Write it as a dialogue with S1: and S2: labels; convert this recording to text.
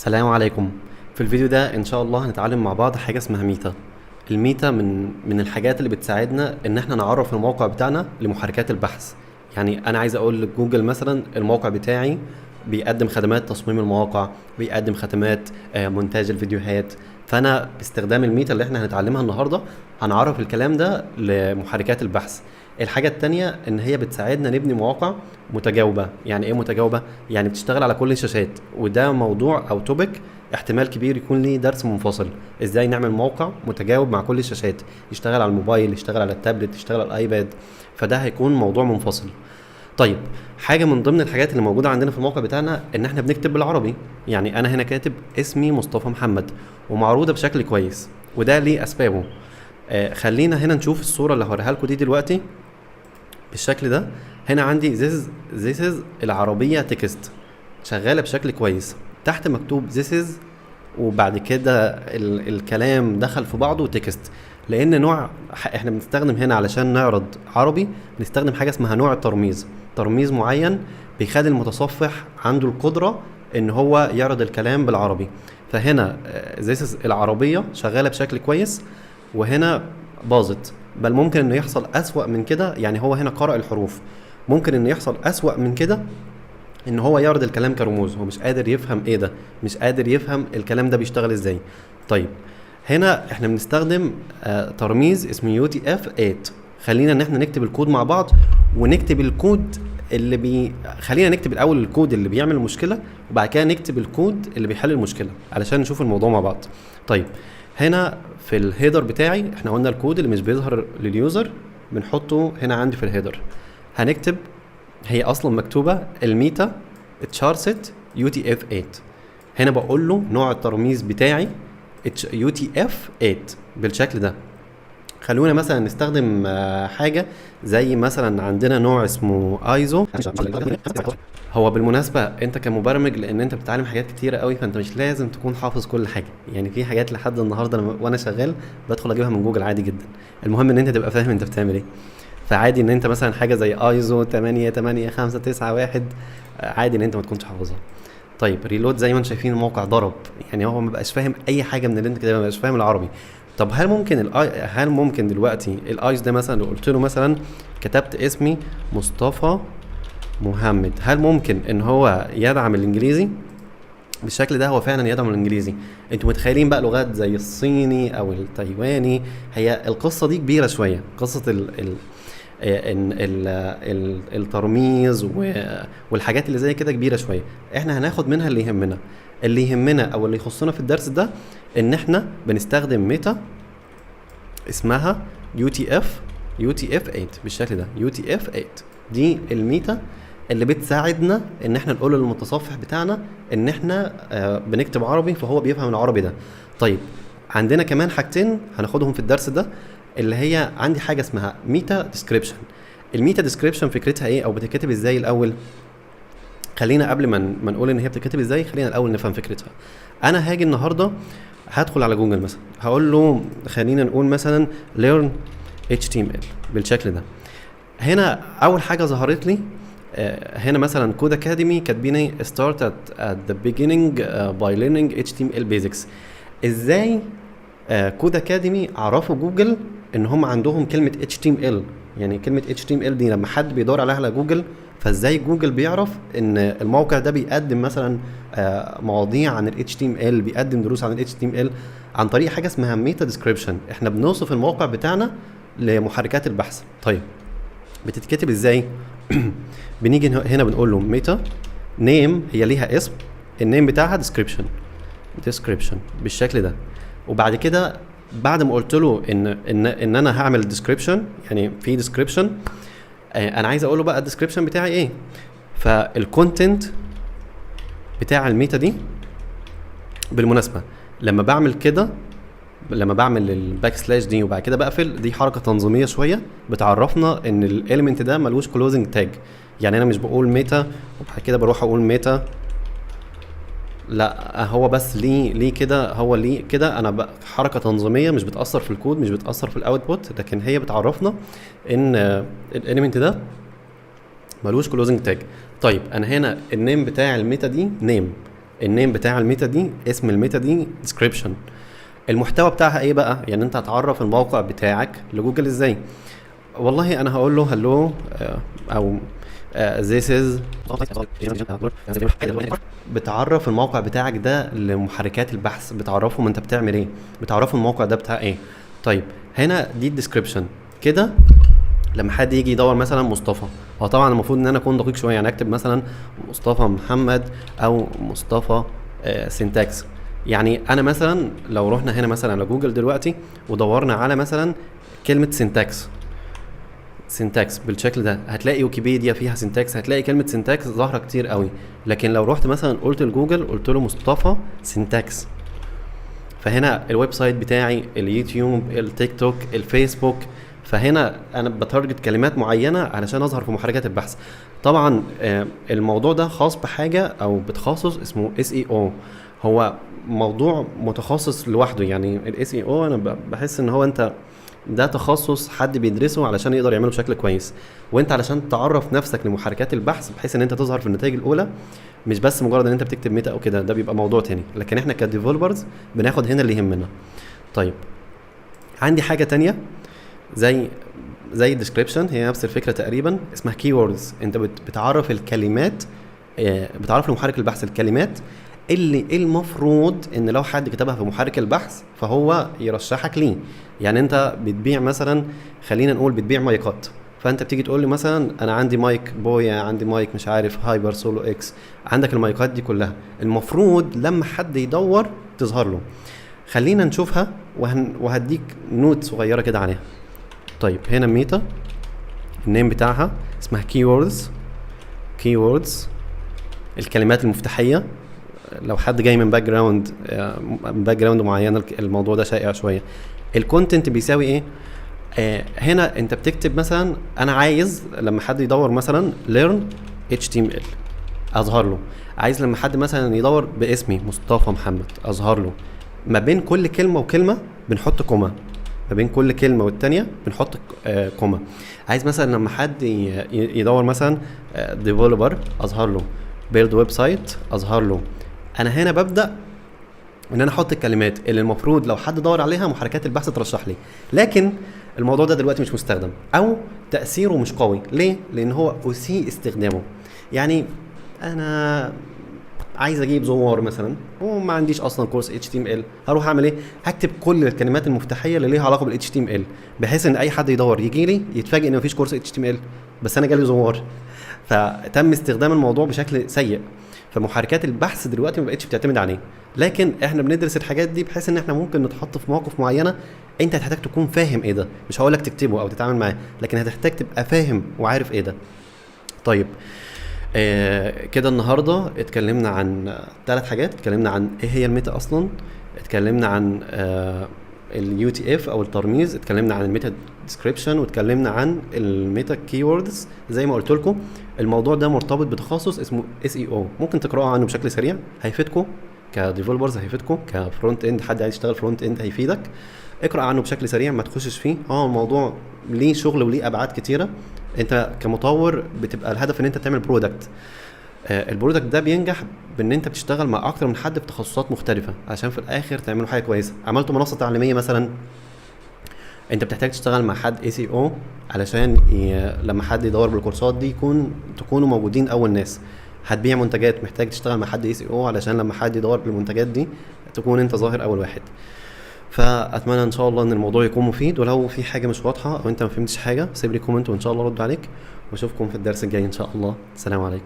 S1: السلام عليكم. في الفيديو ده ان شاء الله هنتعلم مع بعض حاجه اسمها ميتا. الميتا من الحاجات اللي بتساعدنا ان احنا نعرف الموقع بتاعنا لمحركات البحث. يعني انا عايز اقول لجوجل مثلا الموقع بتاعي بيقدم خدمات تصميم المواقع، بيقدم خدمات مونتاج الفيديوهات. فانا باستخدام الميتا اللي احنا هنتعلمها النهارده هنعرف الكلام ده لمحركات البحث. الحاجة التانية ان هي بتساعدنا نبني مواقع متجاوبة. يعني ايه متجاوبة؟ يعني بتشتغل على كل الشاشات، وده موضوع او توبيك احتمال كبير يكون ليه درس منفصل. ازاي نعمل موقع متجاوب مع كل الشاشات، يشتغل على الموبايل، يشتغل على التابلت، يشتغل على الايباد. فده هيكون موضوع منفصل. طيب، حاجة من ضمن الحاجات اللي موجودة عندنا في الموقع بتاعنا ان احنا بنكتب بالعربي. يعني انا هنا كاتب اسمي مصطفى محمد ومعروضة بشكل كويس، وده ليه اسبابه. خلينا هنا نشوف الصورة اللي هوريها لكم دي دلوقتي بالشكل ده. هنا عندي this is العربية تكست شغالة بشكل كويس. تحت مكتوب this is، وبعد كده الكلام دخل في بعضه تكست. لان نوع احنا بنستخدم هنا علشان نعرض عربي، بنستخدم حاجة اسمها نوع الترميز. ترميز معين بيخلي المتصفح عنده القدرة ان هو يعرض الكلام بالعربي. فهنا this is العربية شغالة بشكل كويس، وهنا باظت. بل ممكن انه يحصل اسوأ من كده. يعني هو هنا قرأ الحروف، ممكن انه يحصل اسوأ من كده ان هو يعرض الكلام كرموز. هو مش قادر يفهم ايه ده، مش قادر يفهم الكلام ده بيشتغل ازاي. طيب، هنا احنا بنستخدم ترميز اسمه UTF-8. خلينا ان احنا نكتب الكود مع بعض، ونكتب الكود خلينا نكتب الاول الكود اللي بيعمل المشكله، وبعد كده نكتب الكود اللي بيحل المشكله علشان نشوف الموضوع مع بعض. طيب، هنا في الهيدر بتاعي احنا قلنا الكود اللي مش بيظهر لليوزر بنحطه هنا عندي في الهيدر. هنكتب، هي اصلا مكتوبه الميتا تشارست UTF-8. هنا بقول له نوع الترميز بتاعي UTF-8 بالشكل ده. خلونا مثلا نستخدم حاجه زي مثلا عندنا نوع اسمه ايزو. هو بالمناسبه انت كمبرمج، لان انت بتتعلم حاجات كتيره قوي، فانت مش لازم تكون حافظ كل حاجه. يعني في حاجات لحد النهارده وانا شغال بدخل اجيبها من جوجل عادي جدا. المهم ان انت تبقى فاهم انت بتعمل ايه. فعادي ان انت مثلا حاجه زي ايزو 88591 عادي ان انت ما تكونش حافظها. طيب، ريلود زي ما انتم شايفين الموقع ضرب. يعني هو ما بقاش فاهم اي حاجه من اللي انت كده، ما بقاش فاهم العربي. طب هل ممكن دلوقتي الايز ده مثلا لو قلت له مثلا كتبت اسمي مصطفى محمد، هل ممكن ان هو يدعم الانجليزي بالشكل ده؟ هو فعلا يدعم الانجليزي. انتوا متخيلين بقى لغات زي الصيني او التايواني؟ هي القصه دي كبيره شويه، قصه الترميز والحاجات اللي زي كده كبيره شويه. احنا هناخد منها اللي يهمنا او اللي يخصنا في الدرس ده، ان احنا بنستخدم ميتا اسمها UTF-8 بالشكل ده. UTF-8 دي الميتا اللي بتساعدنا ان احنا نقول للمتصفح بتاعنا ان احنا بنكتب عربي، فهو بيفهم العربي ده. طيب، عندنا كمان حاجتين هناخدهم في الدرس ده، اللي هي عندي حاجه اسمها ميتا ديسكريبشن. الميتا ديسكريبشن فكرتها ايه او بتتكتب ازاي الاول؟ خلينا قبل ما نقول ان هي بتتكتب ازاي، خلينا الاول نفهم فكرتها. انا هاجي النهارده هدخل على جوجل مثلا، هقول له خلينا نقول مثلا learn HTML بالشكل ده. هنا اول حاجه ظهرت لي هنا مثلا كود اكاديمي كاتبين start at the beginning by learning HTML basics. ازاي كود اكاديمي عرفوا جوجل ان هم عندهم كلمه HTML؟ يعني كلمه HTML دي لما حد بيدور عليها على جوجل، فازاي جوجل بيعرف ان الموقع ده بيقدم مثلا مواضيع عن ال HTML، بيقدم دروس عن ال HTML؟ عن طريق حاجه اسمها ميتا ديسكريبشن. احنا بنوصف الموقع بتاعنا لمحركات البحث. طيب، بتتكتب ازاي؟ بنيجي هنا بنقول له ميتا نيم، هي ليها اسم، النيم بتاعها ديسكريبشن بالشكل ده. وبعد كده بعد ما قلت له ان انا هعمل ديسكريبشن، يعني في ديسكريبشن، انا عايز اقول له بقى الديسكريبشن بتاعي ايه. فالكونتنت بتاع الميتا دي بالمناسبه لما بعمل كده، لما بعمل الباك سلاش دي وبعد كده بقفل، دي حركه تنظيميه شويه بتعرفنا ان الاليمنت ده ملوش كلوزنج تاج. يعني انا مش بقول ميتا وبعد كده بروح اقول ميتا، لا، هو بس ليه كده، هو ليه كده. انا حركه تنظيميه مش بتاثر في الكود، مش بتاثر في الاوتبوت، لكن هي بتعرفنا ان الاليمنت ده ملوش كلوزنج تاج. طيب، انا هنا النيم بتاع الميتا دي نيم، النيم بتاع الميتا دي، اسم الميتا دي description. المحتوى بتاعها ايه بقى؟ يعني انت هتعرف الموقع بتاعك لجوجل ازاي؟ والله انا هقول له هلو، او this is. بتعرف الموقع بتاعك ده لمحركات البحث، بتعرفهم انت بتعمل ايه، بتعرفهم الموقع ده بتاع ايه. طيب هنا دي الديسكريبشن كده. لما حد يجي يدور مثلا مصطفى، هو طبعا المفروض ان انا اكون دقيق شويه، يعني اكتب مثلا مصطفى محمد او مصطفى سينتاكس. يعني انا مثلا لو رحنا هنا مثلا على جوجل دلوقتي ودورنا على مثلا كلمه سينتاكس بالشكل ده، هتلاقي ويكيبيديا فيها سينتاكس، هتلاقي كلمه سينتاكس ظاهره كتير قوي. لكن لو رحت مثلا قلت لجوجل قلت له مصطفى سينتاكس، فهنا الويب سايت بتاعي، اليوتيوب، التيك توك، الفيسبوك، فهنا انا بتارجت كلمات معينه علشان اظهر في محركات البحث. طبعا الموضوع ده خاص بحاجه او بتخصص اسمه SEO. هو موضوع متخصص لوحده، يعني SEO انا بحس ان هو انت ده تخصص حد بيدرسه علشان يقدر يعمله بشكل كويس. وانت علشان تعرف نفسك لمحركات البحث بحيث ان انت تظهر في النتائج الاولى، مش بس مجرد ان انت بتكتب ميتا او كده، ده بيبقى موضوع تاني. لكن احنا كديفلوبرز بناخد هنا اللي يهمنا. طيب عندي حاجه تانية زي الديسكريبشن، هي نفس الفكره تقريبا، اسمها كيوردز. انت بتعرف الكلمات، بتعرف لمحرك البحث الكلمات اللي المفروض ان لو حد كتبها في محرك البحث فهو يرشحك ليه. يعني انت بتبيع مثلا، خلينا نقول بتبيع مايكات، فانت بتيجي تقول لي مثلا انا عندي مايك بويا، عندي مايك مش عارف هايبر سولو اكس، عندك المايكات دي كلها المفروض لما حد يدور تظهر له. خلينا نشوفها وهديك نوت صغيره كده عليها. طيب هنا ميتا النيم بتاعها اسمها كيوردز، الكلمات المفتاحيه. لو حد جاي من باك جراوند معينه الموضوع ده شائع شويه. الكونتنت بيساوي ايه؟ هنا انت بتكتب مثلا انا عايز لما حد يدور مثلا learn HTML اظهر له، عايز لما حد مثلا يدور باسمي مصطفى محمد اظهر له. ما بين كل كلمه وكلمه بنحط كوما، ما بين كل كلمه والتانيه بنحط كوما. عايز مثلا لما حد يدور مثلا ديفلوبر اظهر له، بيلد ويب سايت اظهر له. انا هنا ببدا ان انا احط الكلمات اللي المفروض لو حد دور عليها محركات البحث ترشح لي. لكن الموضوع ده دلوقتي مش مستخدم او تاثيره مش قوي. ليه؟ لان هو اسيء استخدامه. يعني انا عايز اجيب زوار مثلا وما عنديش اصلا كورس HTML، هروح اعمل ايه؟ هكتب كل الكلمات المفتاحيه اللي ليها علاقه بالHTML بحيث ان اي حد يدور يجي لي يتفاجئ ان مفيش كورس HTML بس انا جالي زوار. فتم استخدام الموضوع بشكل سيء، فمحركات البحث دلوقتي ما بقتش بتعتمد عليه. لكن احنا بندرس الحاجات دي بحيث ان احنا ممكن نتحط في مواقف معينه انت هتحتاج تكون فاهم ايه ده. مش هقول لك تكتبه او تتعامل معاه، لكن هتحتاج تبقى فاهم وعارف ايه ده. طيب كده النهارده اتكلمنا عن 3 حاجات. اتكلمنا عن ايه هي الميتا اصلا، اتكلمنا عن الUTF او الترميز، اتكلمنا عن الميتا ديسكريبشن، واتكلمنا عن الميتا كيوردز. زي ما قلت لكم الموضوع ده مرتبط بتخصص اسمه SEO، ممكن تقراوا عنه بشكل سريع هيفيدكم كديفلوبرز، هيفيدكم كفرونت اند، حد عايز يشتغل فرونت اند هيفيدك. اقرا عنه بشكل سريع ما تخشش فيه، الموضوع ليه شغل وليه ابعاد كتيره. انت كمطور بتبقى الهدف ان انت تعمل برودكت، البرودكت ده بينجح بان انت بتشتغل مع اكتر من حد في تخصصات مختلفه عشان في الاخر تعملوا حاجه كويسه. عملتوا منصه تعليميه مثلا، انت بتحتاج تشتغل مع حد SEO علشان لما حد يدور بالكورسات دي تكونوا موجودين اول ناس. هتبيع منتجات، محتاج تشتغل مع حد SEO علشان لما حد يدور بالمنتجات دي تكون انت ظاهر اول واحد. فاتمنى ان شاء الله ان الموضوع يكون مفيد، ولو في حاجه مش واضحه او انت ما فهمتش حاجه سيب لي كومنت وان شاء الله ارد عليك، واشوفكم في الدرس الجاي ان شاء الله. السلام عليكم.